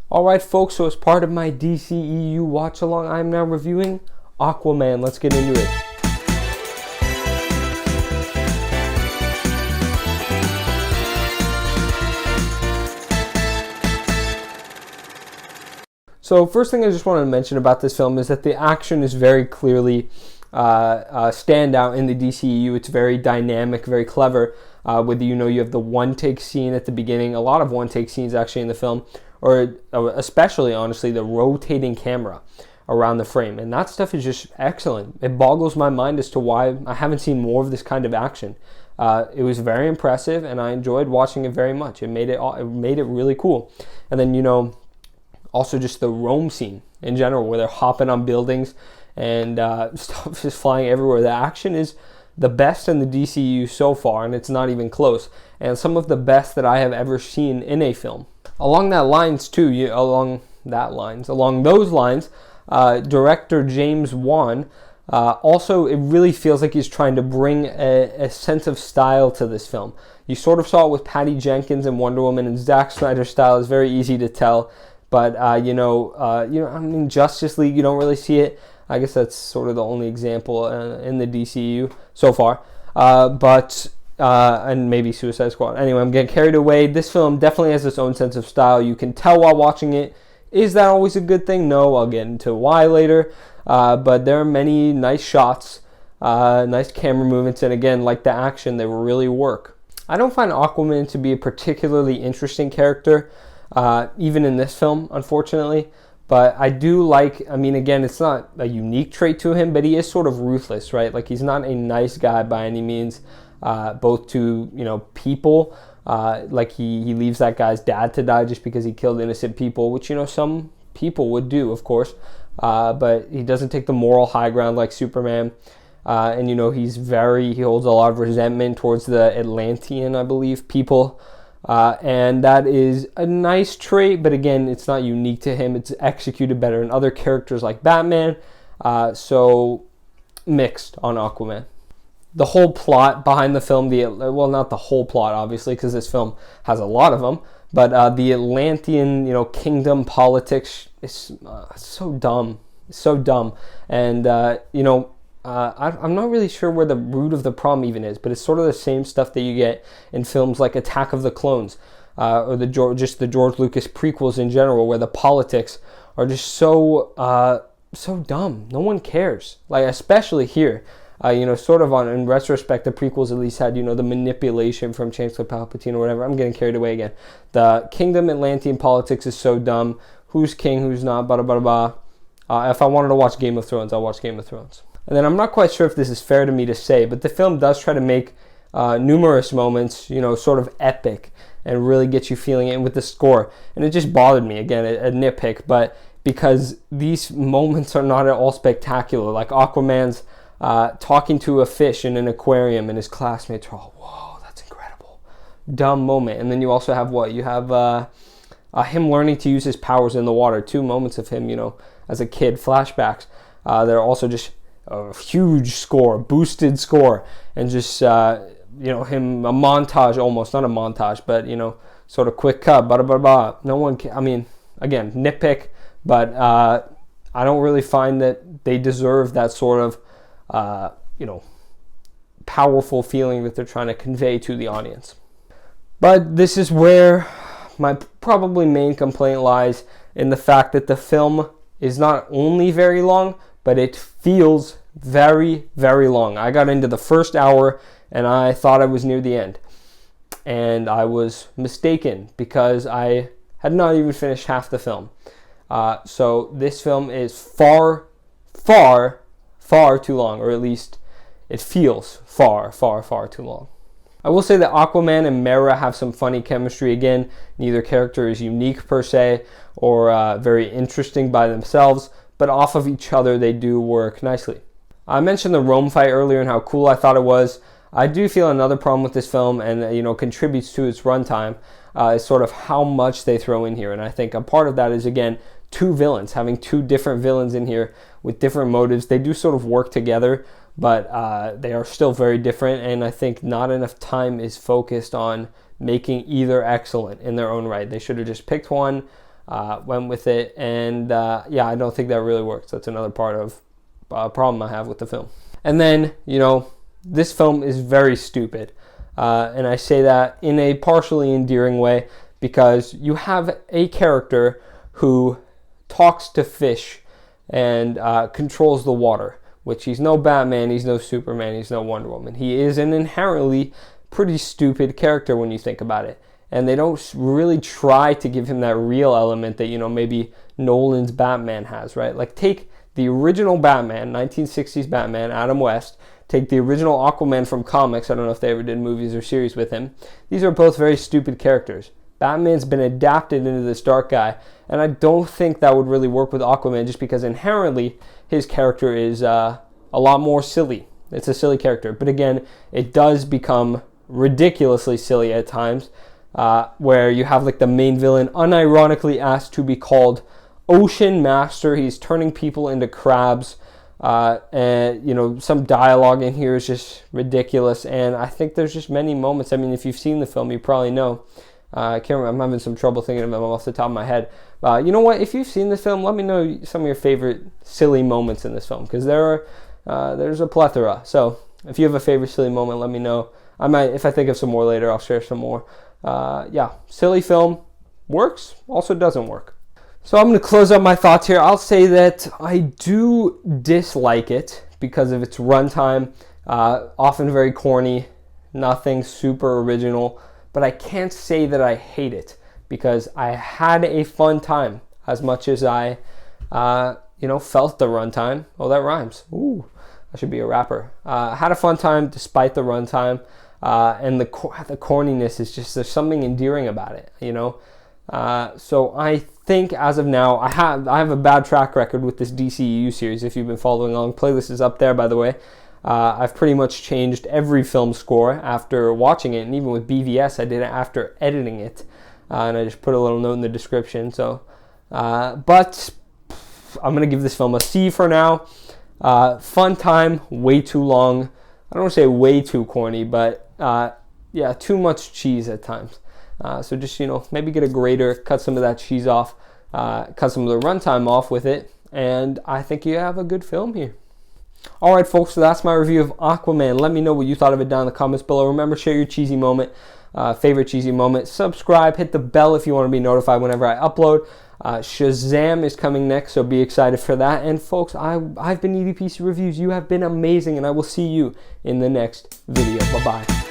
Alright folks, so as part of my DCEU watch along, I'm now reviewing Aquaman. Let's get into it. So first thing I just wanted to mention about this film is that the action is very clearly stand out in the DCEU. It's very dynamic, very clever. With you have the one-take scene at the beginning, a lot of one-take scenes actually in the film, or especially, honestly, the rotating camera around the frame. And that stuff is just excellent. It boggles my mind as to why I haven't seen more of this kind of action. It was very impressive, and I enjoyed watching it very much. It made it really cool. And then, also just the Rome scene in general, where they're hopping on buildings and stuff is flying everywhere. The action is the best in the DCU so far, and it's not even close. And some of the best that I have ever seen in a film. Along those lines, director James Wan, also, it really feels like he's trying to bring a sense of style to this film. You sort of saw it with Patty Jenkins and Wonder Woman, and Zack Snyder's style is very easy to tell. But Justice League, you don't really see it. I guess that's sort of the only example in the DCU so far. And maybe Suicide Squad. Anyway, I'm getting carried away. This film definitely has its own sense of style. You can tell while watching it. Is that always a good thing? No, I'll get into why later. But there are many nice shots, nice camera movements, and again, like the action, they really work. I don't find Aquaman to be a particularly interesting character, even in this film, unfortunately. But I do again, it's not a unique trait to him, but he is sort of ruthless, right? Like, he's not a nice guy by any means, both to, people. Like, he leaves that guy's dad to die just because he killed innocent people, which, some people would do, of course. But he doesn't take the moral high ground like Superman. And, he holds a lot of resentment towards the Atlantean, I believe, people. And that is a nice trait, but again, it's not unique to him. It's executed better in other characters like Batman. So mixed on Aquaman. The whole plot behind the film, not the whole plot, obviously, because this film has a lot of them, but the Atlantean, kingdom politics is so dumb. So dumb. And, I'm not really sure where the root of the problem even is, but it's sort of the same stuff that you get in films like Attack of the Clones, or the George Lucas prequels in general, where the politics are just so dumb. No one cares. Like, especially here, in retrospect, the prequels at least had, the manipulation from Chancellor Palpatine or whatever. I'm getting carried away again. The Kingdom Atlantean politics is so dumb. Who's king, who's not, blah, blah, blah, blah. If I wanted to watch Game of Thrones, I'll watch Game of Thrones. And then I'm not quite sure if this is fair to me to say, but the film does try to make numerous moments, sort of epic and really get you feeling it with the score. And it just bothered me, again, a nitpick, but because these moments are not at all spectacular. Like Aquaman's talking to a fish in an aquarium and his classmates are all, whoa, that's incredible. Dumb moment. And then you also have You have him learning to use his powers in the water. 2 moments of him, as a kid, flashbacks. They're also just a huge score, boosted score, and just him, a montage almost, not a montage, but sort of quick cut, blah blah blah. No one can, again, nitpick, but I don't really find that they deserve that sort of powerful feeling that they're trying to convey to the audience. But this is where my probably main complaint lies, in the fact that the film is not only very long, but it feels very, very long. I got into the first hour and I thought I was near the end. And I was mistaken, because I had not even finished half the film. So this film is far, far, far too long, or at least it feels far, far, far too long. I will say that Aquaman and Mera have some funny chemistry. Again, neither character is unique per se, or very interesting by themselves, but off of each other they do work nicely. I mentioned the Rome fight earlier and how cool I thought it was. I do feel another problem with this film, and contributes to its runtime, is sort of how much they throw in here. And I think a part of that is, again, 2 villains, having 2 different villains in here with different motives. They do sort of work together, but they are still very different, and I think not enough time is focused on making either excellent in their own right. They should have just picked one, went with it, and yeah, I don't think that really works. That's another part of problem I have with the film. And then, you know, this film is very stupid, and I say that in a partially endearing way, because you have a character who talks to fish and controls the water, which he's no Batman, he's no Superman, he's no Wonder Woman. He is an inherently pretty stupid character when you think about it. And they don't really try to give him that real element that, you know, maybe Nolan's Batman has, right? Like, take the original Batman, 1960s Batman, Adam West. Take the original Aquaman from comics. I don't know if they ever did movies or series with him. These are both very stupid characters. Batman's been adapted into this dark guy, and I don't think that would really work with Aquaman, just because inherently his character is a lot more silly. It's a silly character. But again, it does become ridiculously silly at times, where you have like the main villain unironically asked to be called Ocean Master. He's turning people into crabs, and you know, some dialogue in here is just ridiculous. And I think there's just many moments. I mean, if you've seen the film, you probably know. I can't remember. I'm having some trouble thinking of them off the top of my head. You know what? If you've seen this film, let me know some of your favorite silly moments in this film, because there's a plethora. So if you have a favorite silly moment, let me know. I might, if I think of some more later, I'll share some more. Yeah, silly film works, also doesn't work. So I'm going to close up my thoughts here. I'll say that I do dislike it because of its runtime, often very corny, nothing super original, but I can't say that I hate it, because I had a fun time as much as I, felt the runtime. Oh, that rhymes. Ooh, I should be a rapper. Had a fun time despite the runtime. And the corniness is just, there's something endearing about it, you know. So I think as of now, I have a bad track record with this DCEU series. If you've been following along, playlist is up there, by the way. I've pretty much changed every film score after watching it, and even with BVS, I did it after editing it, and I just put a little note in the description. So, but I'm gonna give this film a C for now. Fun time, way too long. I don't want to say way too corny, but yeah, too much cheese at times. So just, you know, maybe get a grater, cut some of that cheese off, cut some of the runtime off with it, and I think you have a good film here. Alright folks, so that's my review of Aquaman. Let me know what you thought of it down in the comments below. Remember, share your cheesy moment, favorite cheesy moment. Subscribe, hit the bell if you want to be notified whenever I upload. Shazam is coming next, so be excited for that. And folks, I've been EDPC Reviews. You have been amazing, and I will see you in the next video. Bye-bye.